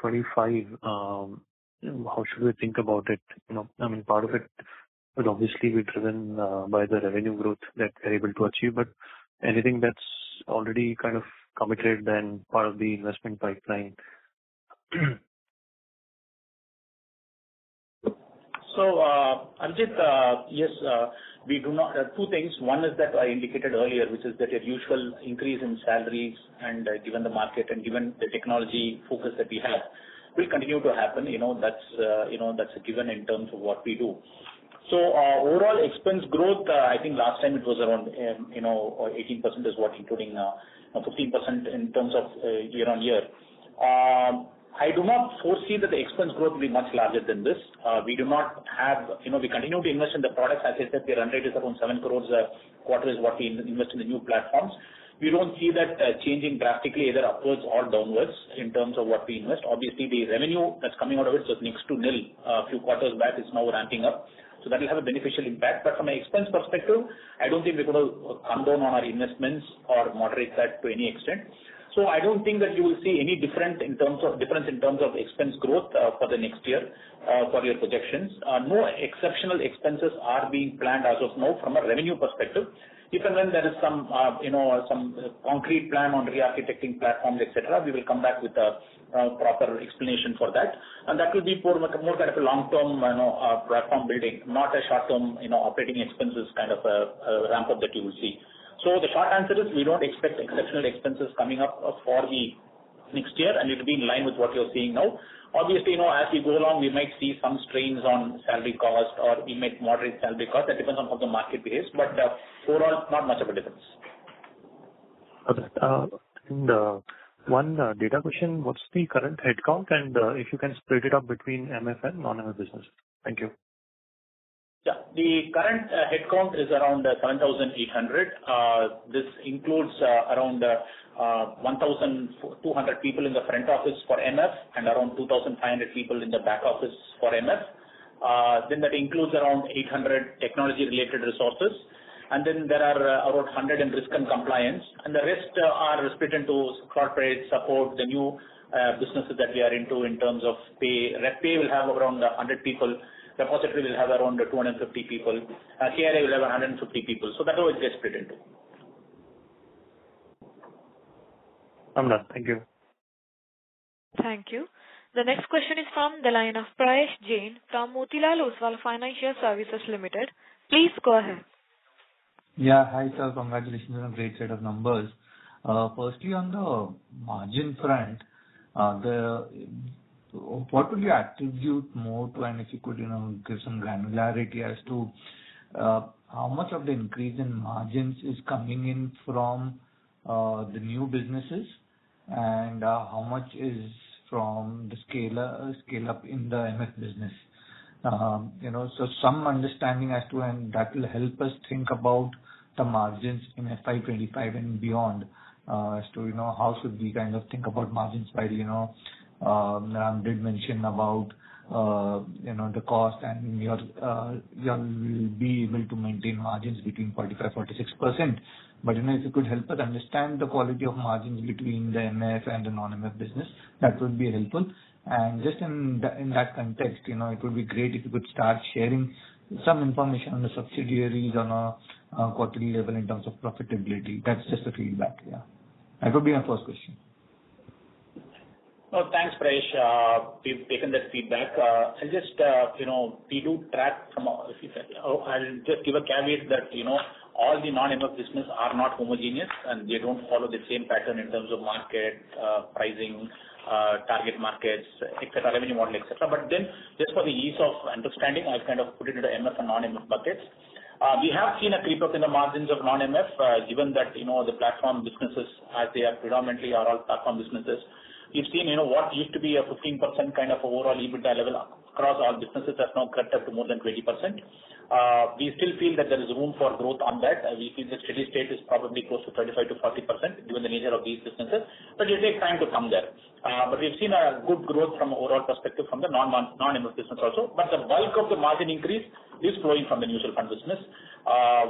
F25, how should we think about it? Part of it will obviously be driven by the revenue growth that we're able to achieve, but anything that's already kind of committed and part of the investment pipeline. So, Abhijit, yes, we do not. Two things. One is that I indicated earlier, which is that a usual increase in salaries and given the market and given the technology focus that we have, will continue to happen. That's a given in terms of what we do. So, overall expense growth, I think last time it was around, 18% is what, including 15% in terms of year-on-year. I do not foresee that the expense growth will be much larger than this. We do not have, we continue to invest in the products. As I said, the run rate is around 7 crores a quarter is what we invest in the new platforms. We don't see that changing drastically either upwards or downwards in terms of what we invest. Obviously, the revenue that's coming out of it was next to nil a few quarters back. It's now ramping up. So that will have a beneficial impact. But from an expense perspective, I don't think we're going to come down on our investments or moderate that to any extent. So I don't think that you will see any difference in terms of expense growth for the next year for your projections. No exceptional expenses are being planned as of now from a revenue perspective. If and when there is some concrete plan on re-architecting platforms, etc., we will come back with a proper explanation for that. And that will be more kind of a long-term platform building, not a short-term operating expenses kind of a ramp-up that you will see. So the short answer is we don't expect exceptional expenses coming up for the next year, and it will be in line with what you're seeing now. Obviously, as we go along, we might see some strains on salary cost, or we might moderate salary cost. That depends on how the market behaves, but overall, not much of a difference. Okay. And one data question, what's the current headcount, and if you can split it up between MF and non-MF business? Thank you. Yeah. The current headcount is around 7,800. This includes around 1,200 people in the front office for MF and around 2,500 people in the back office for MF. Then that includes around 800 technology-related resources. And then there are around 100 in risk and compliance. And the rest are split into corporate support, the new businesses that we are into in terms of pay. Rep pay will have around 100 people. Repository will have around 250 people. KRA will have 150 people. So that's how it gets split into. I'm done. Thank you. Thank you. The next question is from the line of Prayesh Jain from Motilal Oswal Financial Services Limited. Please go ahead. Yeah. Hi, sir. Congratulations on a great set of numbers. Firstly, on the margin front, what would you attribute more to, and if you could, give some granularity as to how much of the increase in margins is coming in from the new businesses, and how much is from the scale up in the MF business? So some understanding as to, and that will help us think about the margins in FY25 and beyond, as to, how should we kind of think about margins, while, Ram did mention about, the cost, and you will be able to maintain margins between 45-46%. But, if you could help us understand the quality of margins between the MF and the non-MF business, that would be helpful. And just in that context, it would be great if you could start sharing some information on the subsidiaries on a quarterly level in terms of profitability. That's just a feedback. Yeah. That would be my first question. No, thanks, Prayesh. We've taken that feedback. I'll just, we do track from, I'll just give a caveat that, all the non-MF business are not homogeneous, and they don't follow the same pattern in terms of market, pricing, target markets, etc., revenue model, etc. But then, just for the ease of understanding, I've kind of put it into MF and non-MF buckets. We have seen a creep up in the margins of non-MF, given that, the platform businesses, as they are predominantly are all platform businesses, You've seen, what used to be a 15% kind of overall EBITDA level across all businesses has now crept up to more than 20%. We still feel that there is room for growth on that. We feel the steady state is probably close to 35 to 40% given the nature of these businesses, but it will take time to come there. But we've seen a good growth from an overall perspective from the non-MF business also. But the bulk of the margin increase is flowing from the mutual fund business.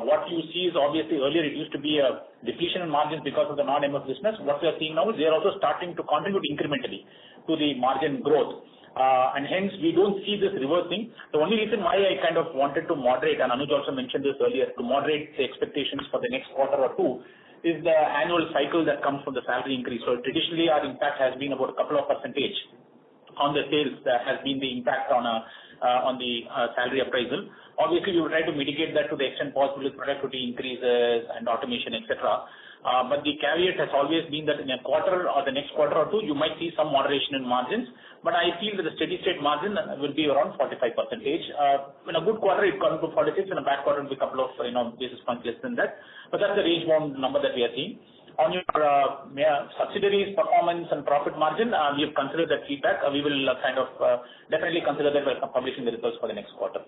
What you see is obviously earlier it used to be a depletion in margins because of the non-MF business. What we are seeing now is they are also starting to contribute incrementally to the margin growth. And hence we don't see this reversing. The only reason why I kind of wanted to moderate, and Anuj also mentioned this earlier, to moderate the expectations for the next quarter or two, is the annual cycle that comes from the salary increase. So traditionally our impact has been about a couple of percentage on the sales. That has been the impact on the salary appraisal. Obviously, we will try to mitigate that to the extent possible with productivity increases and automation, etc. But the caveat has always been that in a quarter or the next quarter or two, you might see some moderation in margins. But I feel that the steady state margin will be around 45%. In a good quarter, it comes to 46. In a bad quarter, it will be a couple of basis points less than that. But that's the range bound number that we are seeing. On your subsidiaries performance and profit margin, we have considered that feedback. We will definitely consider that while publishing the results for the next quarter.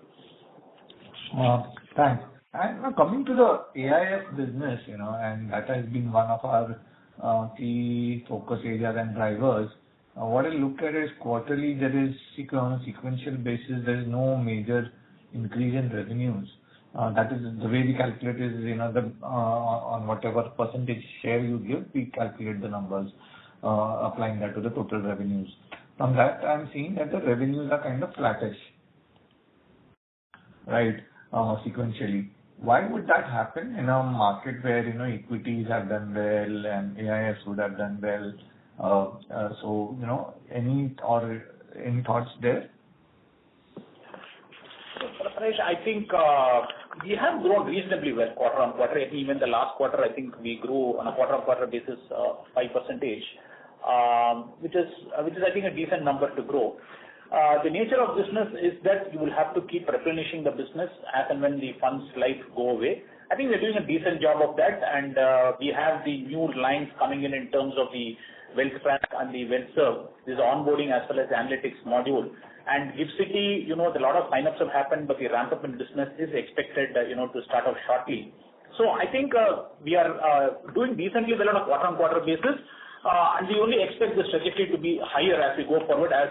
Thanks. And coming to the AIF business, and that has been one of our key focus areas and drivers. What I look at is quarterly, there is on a sequential basis, there is no major increase in revenues. That is the way we calculate is, on whatever percentage share you give, we calculate the numbers, applying that to the total revenues. From that, I'm seeing that the revenues are kind of flattish, right, sequentially. Why would that happen in a market where, equities have done well and AIFs would have done well? Any thoughts there? Pranesh, I think we have grown reasonably well quarter on quarter. Even the last quarter, I think we grew on a quarter on quarter basis 5%, which is I think a decent number to grow. The nature of business is that you will have to keep replenishing the business as and when the funds life go away. I think we're doing a decent job of that, and we have the new lines coming in terms of the Wealth Track and the Wealth Serve. This is onboarding as well as the analytics module. And GIFT City, a lot of sign-ups have happened, but the ramp-up in business is expected, to start off shortly. So I think we are doing decently well on a quarter-on-quarter basis, and we only expect this trajectory to be higher as we go forward, as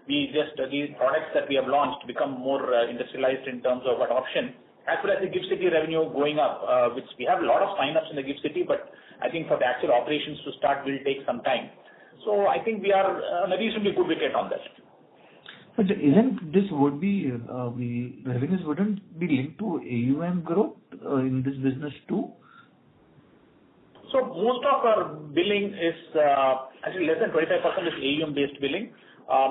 these products that we have launched become more industrialized in terms of adoption, as well as the GIFT City revenue going up, which we have a lot of sign-ups in the GIFT City, but I think for the actual operations to start will take some time. So I think we are on a reasonably good wicket on that. But isn't this would be the revenues wouldn't be linked to AUM growth in this business too? So most of our billing is actually less than 25% is AUM based billing.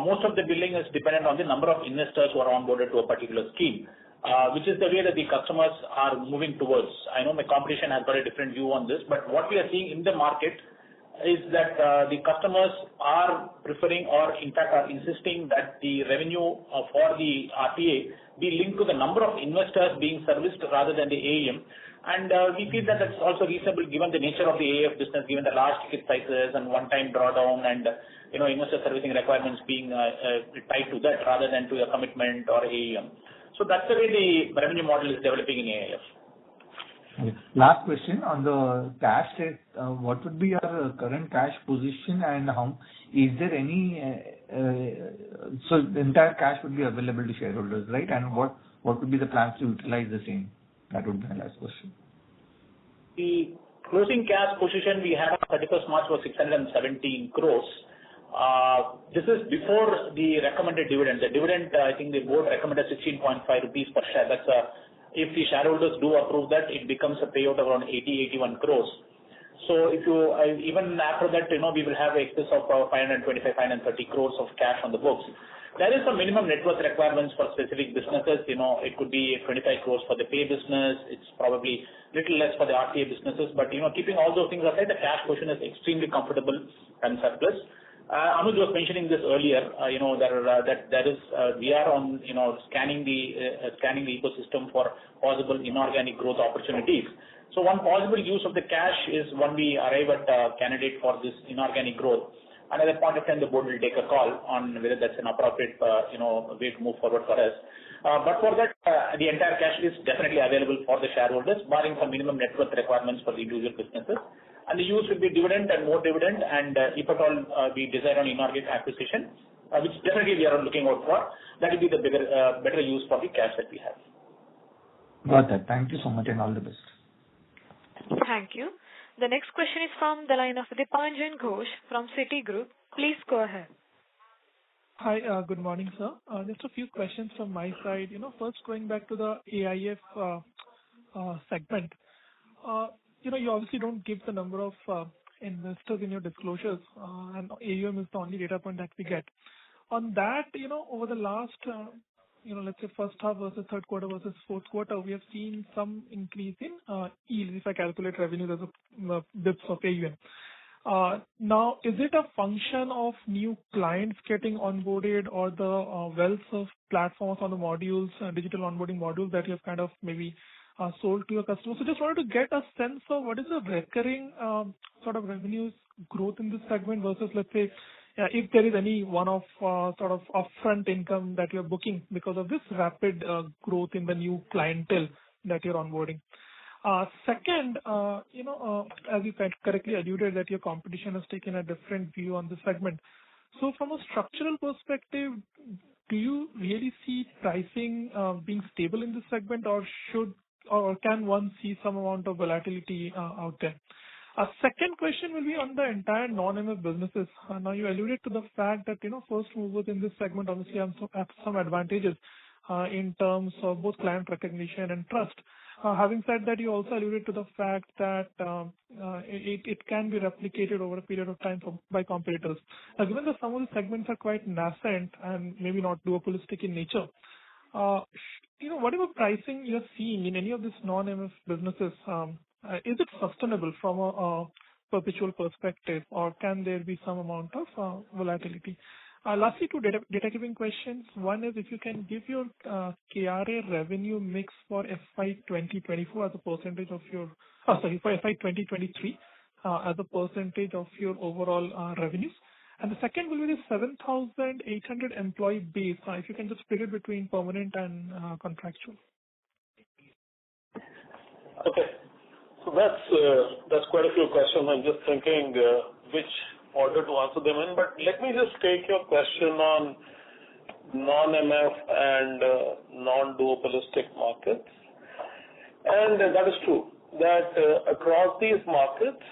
Most of the billing is dependent on the number of investors who are onboarded to a particular scheme, which is the way that the customers are moving towards. I know my competition has got a different view on this, but what we are seeing in the market is that the customers are preferring, or in fact are insisting, that the revenue for the RTA be linked to the number of investors being serviced rather than the AUM. And we feel that that's also reasonable given the nature of the AIF business, given the large ticket sizes and one-time drawdown and investor servicing requirements being tied to that rather than to a commitment or AUM. So that's the way the revenue model is developing in AIF. Okay. Last question on the cash rate. What would be your current cash position, and how is there any? So the entire cash would be available to shareholders, right? And what would be the plans to utilize the same? That would be my last question. The closing cash position we had on 31st March was 617 crores. This is before the recommended dividend. The dividend, I think the board recommended 16.5 rupees per share. That's if the shareholders do approve that, it becomes a payout of around 81 crores. So if you even after that, we will have excess of 530 crores of cash on the books. There is some minimum net worth requirements for specific businesses. It could be 25 crores for the pay business. It's probably little less for the RTA businesses. But keeping all those things aside, the cash position is extremely comfortable and surplus. Anuj was mentioning this earlier. We are on scanning the ecosystem for possible inorganic growth opportunities. So one possible use of the cash is when we arrive at a candidate for this inorganic growth. and at that point of time, the board will take a call on whether that's an appropriate, way to move forward for us. But for that, the entire cash is definitely available for the shareholders, barring some minimum net worth requirements for the individual businesses. And the use will be dividend and more dividend, and if at all we decide on inorganic acquisition, which definitely we are looking out for, that will be the better use for the cash that we have. Got that. Thank you so much and all the best. Thank you. The next question is from the line of Dipanjan Ghosh from Citigroup. Please go ahead. Hi, good morning, sir. Just a few questions from my side. First going back to the AIF segment. You obviously don't give the number of investors in your disclosures, and AUM is the only data point that we get. On that, over the last, let's say first half versus third quarter versus fourth quarter, we have seen some increase in yield if I calculate revenues as a bits of AUM. Now, is it a function of new clients getting onboarded or the wealth of platforms on the modules, digital onboarding modules that you have kind of maybe sold to your customers? So just wanted to get a sense of what is the recurring sort of revenues growth in this segment versus, let's say, if there is any one-off sort of upfront income that you're booking because of this rapid growth in the new clientele that you're onboarding. Second, as you correctly alluded that your competition has taken a different view on this segment. So from a structural perspective, do you really see pricing being stable in this segment, or can one see some amount of volatility out there? Second question will be on the entire non-MF businesses. Now you alluded to the fact that first movers in this segment obviously have some advantages in terms of both client recognition and trust. Having said that, you also alluded to the fact that it can be replicated over a period of time by competitors. Given that some of the segments are quite nascent and maybe not duopolistic in nature, whatever pricing you're seeing in any of these non-MF businesses, is it sustainable from a perpetual perspective, or can there be some amount of volatility? Lastly, two data giving questions. One is if you can give your KRA revenue mix for FY2024 as a percentage of your, for FY2023 as a percentage of your overall revenues. And the second will be the 7,800 employee base. If you can just split it between permanent and contractual. Okay. So that's quite a few questions. I'm just thinking which order to answer them in, but let me just take your question on non-MF and non-duopolistic markets. And that is true, that across these markets,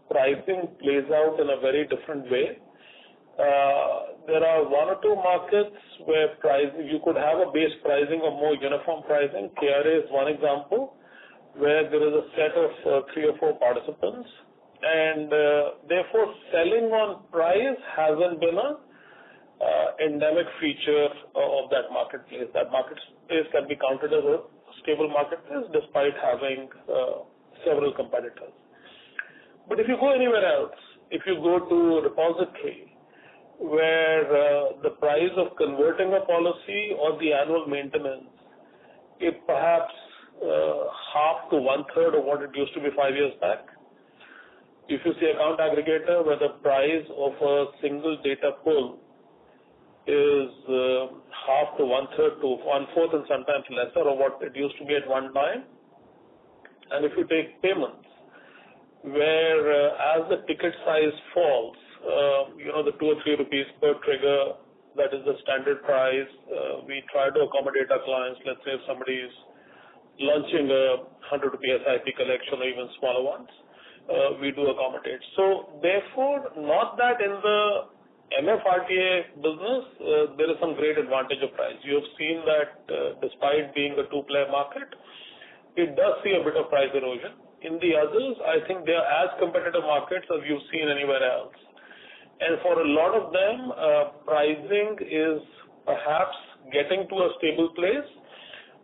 pricing plays out in a very different way. There are one or two markets where you could have a base pricing or more uniform pricing. KRA is one example, where there is a set of 3 or 4 participants, and therefore selling on price hasn't been an endemic feature of that marketplace. That marketplace can be counted as a stable marketplace despite having several competitors. But if you go anywhere else, if you go to repository, where the price of converting a policy or the annual maintenance is perhaps half to one-third of what it used to be 5 years back. If you see account aggregator, where the price of a single data pull is half to one-third to one-fourth and sometimes lesser of what it used to be at one time. And if you take payments, where as the ticket size falls, the 2 or 3 rupees per trigger, that is the standard price. We try to accommodate our clients. Let's say if somebody is launching a 100 rupee SIP collection or even smaller ones, we do accommodate. So therefore, not that in the MFRTA business, there is some great advantage of price. You have seen that despite being a two-player market, it does see a bit of price erosion. In the others, I think they are as competitive markets as you've seen anywhere else. And for a lot of them, pricing is perhaps getting to a stable place,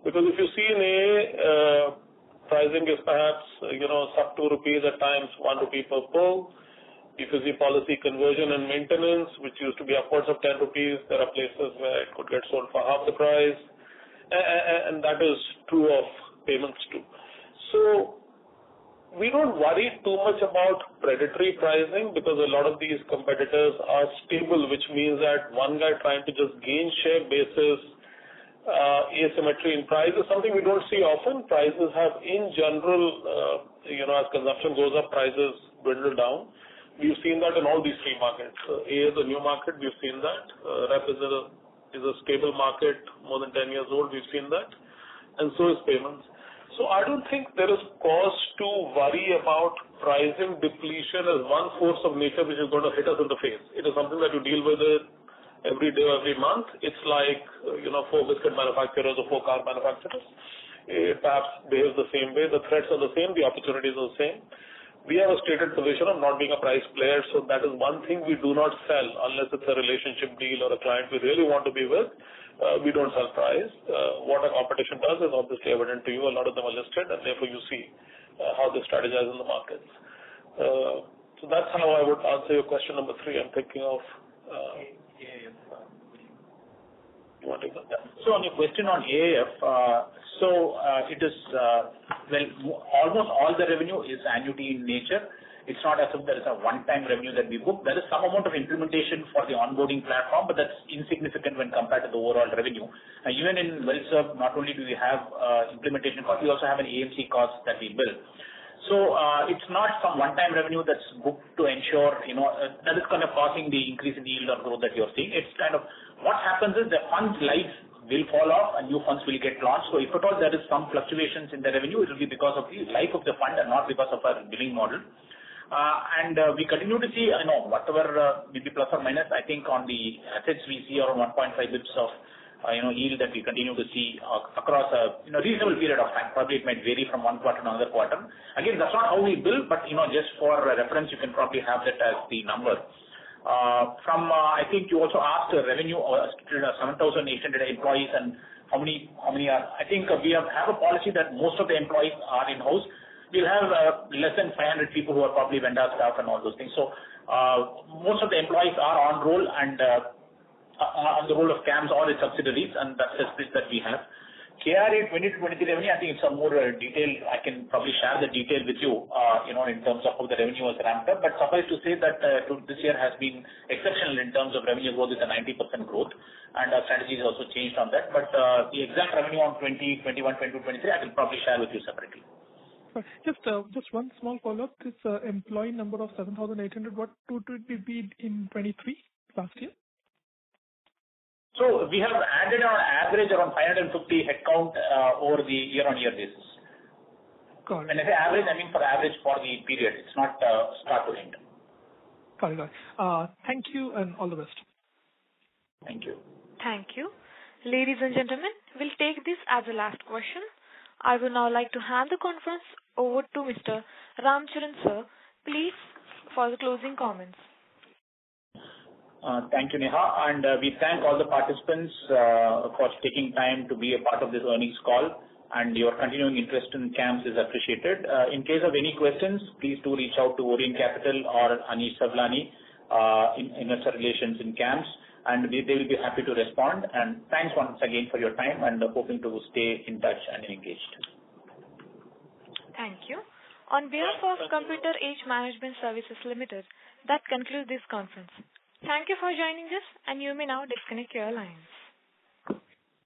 because if you see in A, pricing is perhaps, sub 2 rupees at times, 1 rupee per pull. If you see policy conversion and maintenance, which used to be upwards of 10 rupees, there are places where it could get sold for half the price. And that is true of payments too. So We don't worry too much about predatory pricing because a lot of these competitors are stable, which means that one guy trying to just gain share basis asymmetry in price is something we don't see often. Prices have, in general, as consumption goes up, prices dwindle down. We've seen that in all these three markets. A is a new market, we've seen that. Rep is a stable market, more than 10 years old, we've seen that. And so is payments. So I don't think there is cause to worry about pricing depletion as one force of nature which is going to hit us in the face. It is something that you deal with it every day or every month. It's like, 4 biscuit manufacturers or 4 car manufacturers. It perhaps behaves the same way. The threats are the same, the opportunities are the same. We have a stated position of not being a price player, so that is one thing we do not sell unless it's a relationship deal or a client we really want to be with. We don't sell price. What our competition does is obviously evident to you. A lot of them are listed, and therefore you see how they strategize in the markets. So that's how I would answer your question number 3. I'm thinking of. You want to take that? Yeah. So on your question on AIF, it is almost all the revenue is annuity in nature. It's not as if there is a one-time revenue that we book. There is some amount of implementation for the onboarding platform, but that's insignificant when compared to the overall revenue. Even in WellServe, not only do we have implementation cost, we also have an AMC cost that we bill. So it's not some one-time revenue that's booked to ensure, that is kind of causing the increase in yield or growth that you're seeing. It's kind of what happens is the fund's life will fall off and new funds will get launched. So if at all there is some fluctuations in the revenue, it will be because of the life of the fund and not because of our billing model. We continue to see, whatever maybe plus or minus, I think on the assets we see around 1.5 bits of, yield that we continue to see across a reasonable period of time. Probably it might vary from one quarter to another quarter. Again, that's not how we bill, but just for reference, you can probably have that as the number. I think you also asked the revenue, 7,800 employees and how many are. I think we have a policy that most of the employees are in-house. We'll have less than 500 people who are probably vendor staff and all those things. So most of the employees are on roll and on the roll of CAMS or its subsidiaries, and that's the split that we have. KRA 20-23 revenue, I think it's some more detail. I can probably share the detail with you, in terms of how the revenue was ramped up. But suffice to say that this year has been exceptional in terms of revenue growth with a 90% growth, and our strategy has also changed on that. But the exact revenue on 2021, 22, 23, I can probably share with you separately. Just one small follow-up. This employee number of 7,800, what would it be in 23 last year? So we have added on average around 550 headcount over the year-on-year basis. Got it. When I say average, I mean for average for the period. It's not start to end. Got it. Thank you and all the best. Thank you. Thank you. Ladies and gentlemen, we'll take this as the last question. I would now like to hand the conference over to Mr. Ramcharan sir, please, for the closing comments. Thank you, Neha, and we thank all the participants for taking time to be a part of this earnings call, and your continuing interest in CAMS is appreciated. In case of any questions, please do reach out to Orient Capital or Anish Savlani in Investor Relations in CAMS, and they will be happy to respond. And thanks once again for your time, and hoping to stay in touch and engaged. Thank you. On behalf of Computer Age Management Services Limited, that concludes this conference. Thank you for joining us, and you may now disconnect your lines.